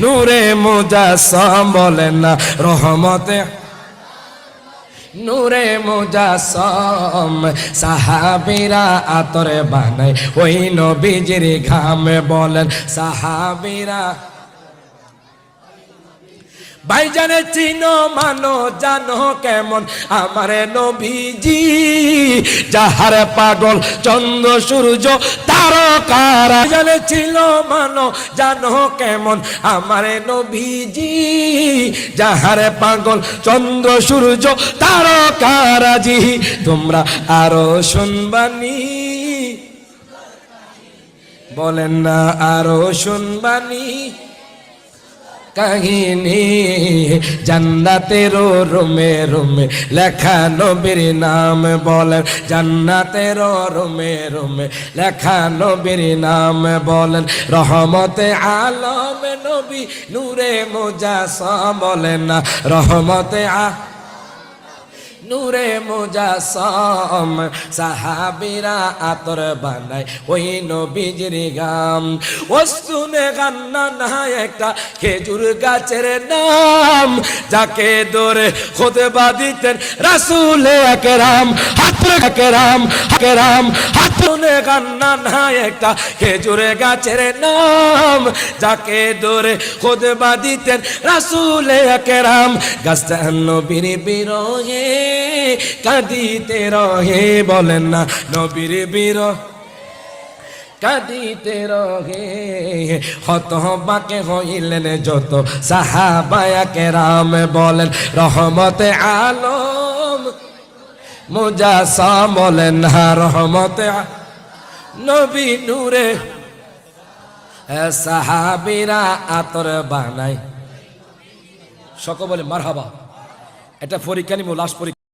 নূরে মুজাসসাম বলেন না রহমতে নূরে মুজাসসাম সাহাবীরা আতর বানায় ওই নবীজির ঘামে বলেন সাহাবীরা ভাইজানে চিনো মানো জানো কেমন আমার নবীজি যাহার পাগল চন্দ্র সূর্য তারকারা জানে চিনো মানো জানো কেমন আমার নবীজি যাহার পাগল চন্দ্র সূর্য তারকারাজি তোমরা আরো শুনবানি বলেন না আরো শুনবানি কাহিনী জান্নাতের রুমে রুমে লেখা নবীর নাম বলেন জান্নাতের রুমে রুমে লেখা নবীর নাম বলেন রহমতে আলম নবী নূরে মুজাসসাম বলেন না রহমতে নূরে মুজাসসাম সাহাবীরা আতর বানায় ওই নবীজির গাম ওসুনে গান্না না একটা খেজুর গাছের নাম যাকে ধরে খুতবা দিতেন রাসূল আকরাম আকরাম হাতুনে গান্না না একটা খেজুর গাছের নাম যাকে ধরে খুতবা দিতেন রাসূল আকরাম গাছটা নবীর বিরহে কাঁদিতে রহে বলেন না নবীর বিরহ কাঁদিতে রহে হতবাকে হইলেন যত সাহাবায়ে কেরাম বলেন রহমতে আলম মুজাসসাম বলেন না রহমতে নবী নূরে সাহাবীরা আতর বানায় সকল বলে মারহাবা। এটা পরীক্ষা নিব লাস্ট পরীক্ষা।